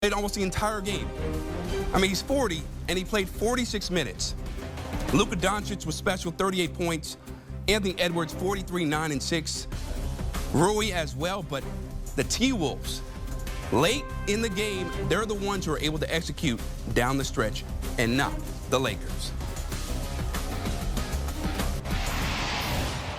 played almost the entire game. I mean, he's 40, and he played 46 minutes. Luka Doncic was special, 38 points. Anthony Edwards, 43, 9, and 6. Rui as well, but the T-Wolves, late in the game, they're the ones who are able to execute down the stretch, and not the Lakers.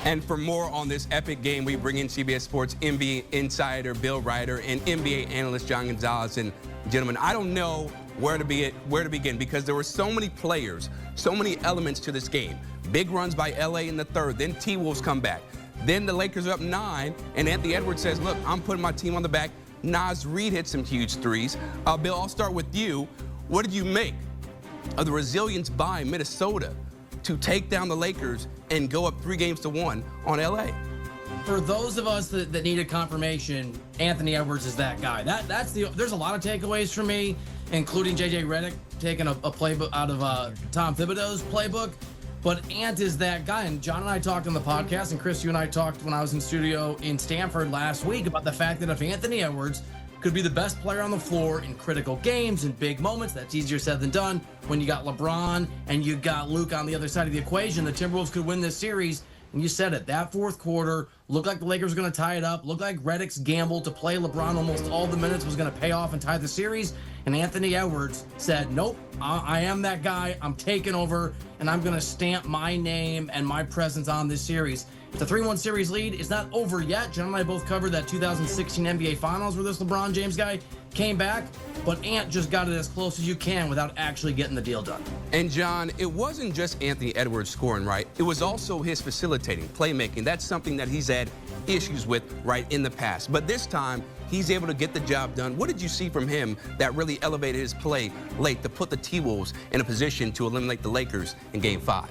And for more on this epic game, we bring in CBS Sports NBA insider Bill Ryder and NBA analyst John Gonzalez. And gentlemen, I don't know where to begin because there were so many players, so many elements to this game. Big runs by LA in the third, then T-Wolves come back. Then the Lakers are up 9, and Anthony Edwards says, look, I'm putting my team on the back. Naz Reid hit some huge threes. Bill, I'll start with you. What did you make of the resilience by Minnesota to take down the Lakers and go up 3-1 on LA? For those of us that needed confirmation, Anthony Edwards is that guy. There's a lot of takeaways for me, including JJ Redick taking a playbook out of Tom Thibodeau's playbook. But Ant is that guy. And John and I talked on the podcast, and Chris, you and I talked when I was in studio in Stanford last week about the fact that if Anthony Edwards could be the best player on the floor in critical games and big moments, that's easier said than done. When you got LeBron and you got Luke on the other side of the equation, the Timberwolves could win this series. And you said it, that fourth quarter looked like the Lakers were going to tie it up, looked like Redick's gamble to play LeBron almost all the minutes was going to pay off and tie the series. And Anthony Edwards said, nope, I am that guy. I'm taking over, and I'm going to stamp my name and my presence on this series. It's a 3-1 series lead. It's not over yet. John and I both covered that 2016 NBA Finals where this LeBron James guy came back, but Ant just got it as close as you can without actually getting the deal done. And John, it wasn't just Anthony Edwards scoring, right? It was also his facilitating, playmaking. That's something that he's had issues with, right, in the past. But this time, he's able to get the job done. What did you see from him that really elevated his play late to put the T-Wolves in a position to eliminate the Lakers in Game 5?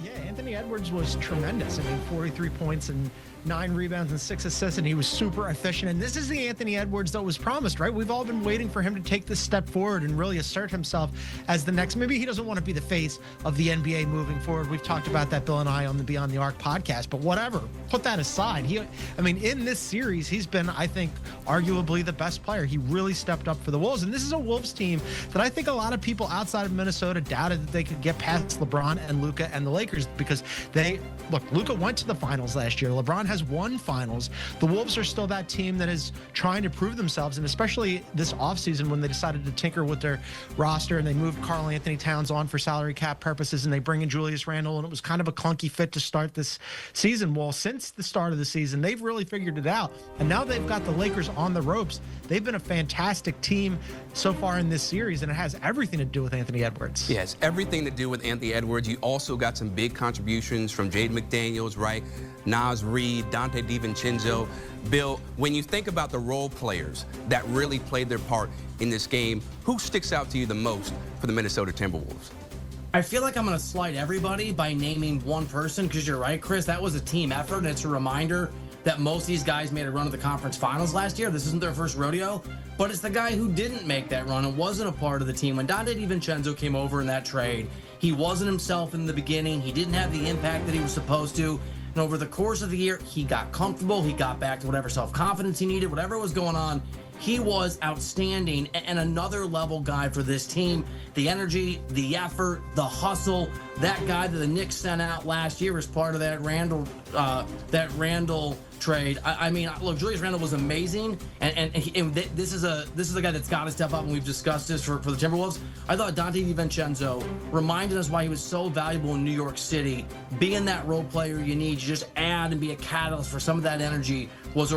Yeah, Anthony Edwards was tremendous. I mean, 43 points and 9 rebounds and 6 assists, and he was super efficient. And this is the Anthony Edwards that was promised, right? We've all been waiting for him to take this step forward and really assert himself as the next. Maybe he doesn't want to be the face of the NBA moving forward. We've talked about that, Bill and I, on the Beyond the Arc podcast. But whatever, put that aside. In this series, he's been, I think, arguably the best player. He really stepped up for the Wolves. And this is a Wolves team that I think a lot of people outside of Minnesota doubted that they could get past LeBron and Luka and the Lakers because Luka went to the finals last year. LeBron has won finals. The Wolves are still that team that is trying to prove themselves, and especially this offseason when they decided to tinker with their roster and they moved Karl Anthony Towns on for salary cap purposes and they bring in Julius Randle, and it was kind of a clunky fit to start this season. Well, since the start of the season, they've really figured it out, and now they've got the Lakers on the ropes. They've been a fantastic team so far in this series, and it has everything to do with Anthony Edwards. Yes, everything to do with Anthony Edwards. You also got some big contributions from Jaden McDaniels, right? Naz Reid, Dante DiVincenzo. Bill, when you think about the role players that really played their part in this game, who sticks out to you the most for the Minnesota Timberwolves? I feel like I'm going to slight everybody by naming one person because you're right, Chris. That was a team effort, and it's a reminder that most of these guys made a run to the conference finals last year. This isn't their first rodeo, but it's the guy who didn't make that run and wasn't a part of the team. When Dante DiVincenzo came over in that trade, he wasn't himself in the beginning. He didn't have the impact that he was supposed to. And over the course of the year, he got comfortable. He got back to whatever self-confidence he needed, whatever was going on. He was outstanding and another level guy for this team. The energy, the effort, the hustle, that guy that the Knicks sent out last year as part of that Randle trade. I mean, look, Julius Randle was amazing, and this is a guy that's got to step up, and we've discussed this for the Timberwolves. I thought Dante DiVincenzo reminded us why he was so valuable in New York City. Being that role player you need, you just add and be a catalyst for some of that energy was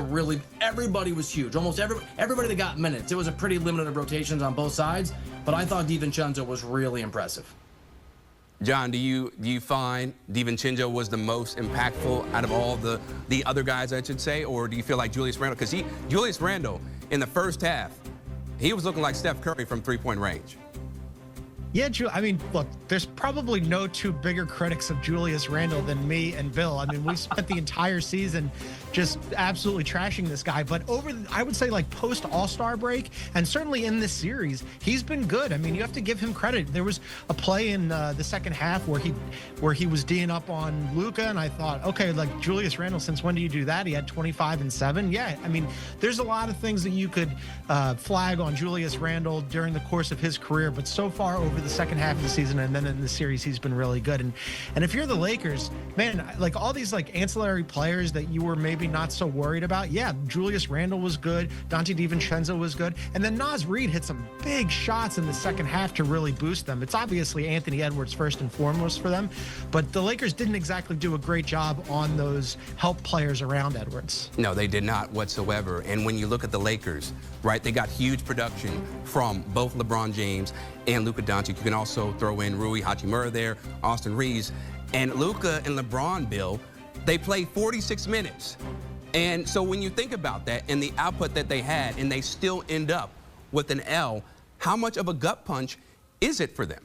everybody was huge. Almost everybody that got minutes. It was a pretty limited rotations on both sides, but I thought DiVincenzo was really impressive. John, do you find DiVincenzo was the most impactful out of all the other guys, I should say, or do you feel like Julius Randle? Because Julius Randle in the first half, he was looking like Steph Curry from 3-point range. Yeah, I mean, look, there's probably no two bigger critics of Julius Randle than me and Bill. I mean, we spent the entire season just absolutely trashing this guy. But I would say, like, post All-Star break, and certainly in this series, he's been good. I mean, you have to give him credit. There was a play in the second half where he was D'ing up on Luka, and I thought, okay, like, Julius Randle, since when do you do that? He had 25 and 7. Yeah, I mean, there's a lot of things that you could flag on Julius Randle during the course of his career, but so far over the second half of the season and then in the series, he's been really good. And if you're the Lakers, man, like all these like ancillary players that you were maybe not so worried about, yeah, Julius Randle was good, Dante DiVincenzo was good, and then Naz Reid hit some big shots in the second half to really boost them. It's obviously Anthony Edwards first and foremost for them, but the Lakers didn't exactly do a great job on those help players around Edwards. No, they did not whatsoever. And when you look at the Lakers, right, they got huge production from both LeBron James and Luka Doncic. You can also throw in Rui Hachimura there, Austin Reeves. And Luka and LeBron, Bill, they played 46 minutes. And so when you think about that and the output that they had, and they still end up with an L, how much of a gut punch is it for them?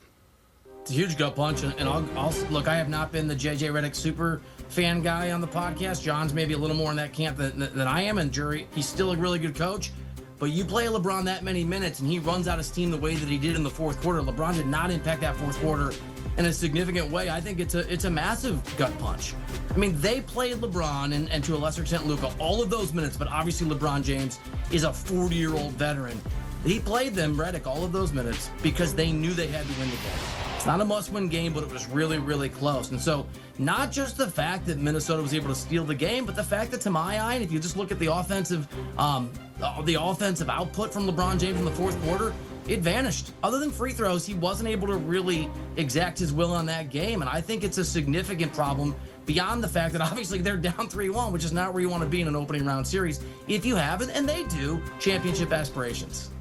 It's a huge gut punch, and I'll look, I have not been the JJ Redick super fan guy on the podcast. John's maybe a little more in that camp than I am, and he's still a really good coach. But you play LeBron that many minutes, and he runs out of steam the way that he did in the fourth quarter. LeBron did not impact that fourth quarter in a significant way. I think it's a massive gut punch. I mean, they played LeBron and to a lesser extent Luka all of those minutes, but obviously LeBron James is a 40-year-old veteran. He played them, Redick, all of those minutes because they knew they had to win the game. It's not a must-win game, but it was really, really close. And so not just the fact that Minnesota was able to steal the game, but the fact that, to my eye, and if you just look at the offensive output from LeBron James in the fourth quarter, it vanished. Other than free throws, he wasn't able to really exact his will on that game. And I think it's a significant problem beyond the fact that obviously they're down 3-1, which is not where you want to be in an opening round series if you haven't, and they do, championship aspirations.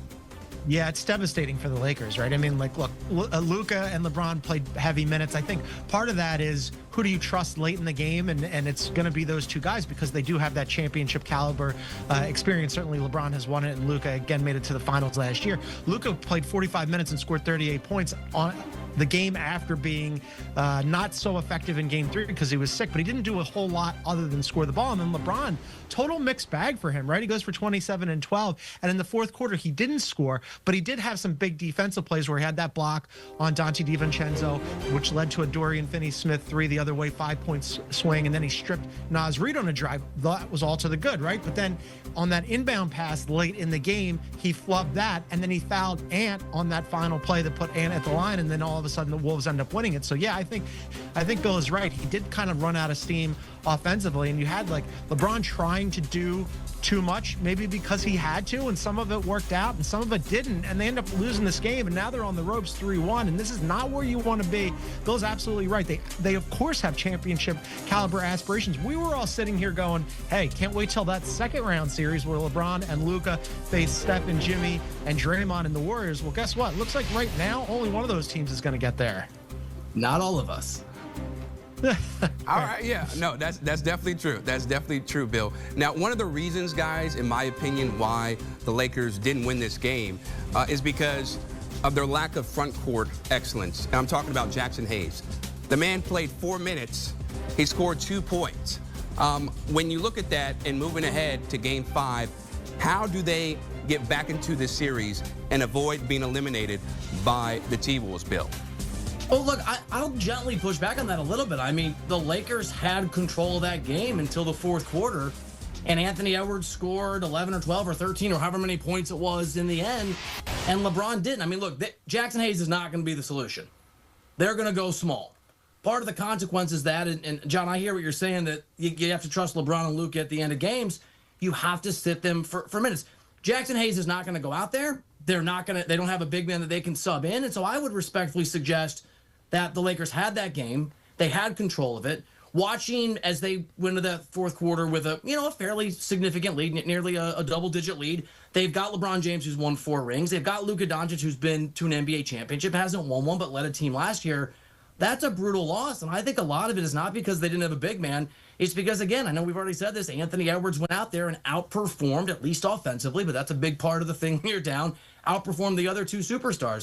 Yeah, it's devastating for the Lakers, right? I mean, like, look, Luka and LeBron played heavy minutes. I think part of that is who do you trust late in the game, and it's going to be those two guys because they do have that championship caliber experience. Certainly LeBron has won it, and Luka, again, made it to the finals last year. Luka played 45 minutes and scored 38 points on the game after being not so effective in game 3 because he was sick, but he didn't do a whole lot other than score the ball. And then LeBron, total mixed bag for him, right? He goes for 27 and 12, and in the fourth quarter, he didn't score, but he did have some big defensive plays where he had that block on Dante DiVincenzo, which led to a Dorian Finney-Smith 3 the other way, 5-point swing, and then he stripped Naz Reid on a drive. That was all to the good, right? But then on that inbound pass late in the game, he flubbed that, and then he fouled Ant on that final play that put Ant at the line, and then all of a sudden the Wolves end up winning it. So yeah, I think Bill is right. He did kind of run out of steam offensively, and you had like LeBron trying to do too much, maybe because he had to, and some of it worked out and some of it didn't, and they end up losing this game, and now they're on the ropes 3-1, and this is not where you want to be. Bill's absolutely right. They of course have championship caliber aspirations. We were all sitting here going, hey, can't wait till that second round series where LeBron and Luka face Steph and Jimmy and Draymond and the Warriors. Well, guess what? Looks like right now only one of those teams is going to get there. Not all of us. All right, yeah, no, that's definitely true. That's definitely true, Bill. Now, one of the reasons, guys, in my opinion, why the Lakers didn't win this game is because of their lack of front court excellence. And I'm talking about Jackson Hayes. The man played 4 minutes. He scored 2 points. When you look at that and moving ahead to Game 5, how do they get back into this series and avoid being eliminated by the T-Wolves, Bill? Oh, look, I'll gently push back on that a little bit. I mean, the Lakers had control of that game until the fourth quarter, and Anthony Edwards scored 11 or 12 or 13 or however many points it was in the end, and LeBron didn't. I mean, look, Jackson Hayes is not going to be the solution. They're going to go small. Part of the consequence is that, and John, I hear what you're saying, that you have to trust LeBron and Luka at the end of games. You have to sit them for minutes. Jackson Hayes is not going to go out there. They don't have a big man that they can sub in, and so I would respectfully suggest that the Lakers had that game. They had control of it. Watching as they went into that fourth quarter with a fairly significant lead, nearly a double-digit lead. They've got LeBron James, who's won 4 rings. They've got Luka Doncic, who's been to an NBA championship, hasn't won one, but led a team last year. That's a brutal loss, and I think a lot of it is not because they didn't have a big man. It's because, again, I know we've already said this, Anthony Edwards went out there and outperformed, at least offensively, but that's a big part of the thing when you're down, outperformed the other 2 superstars.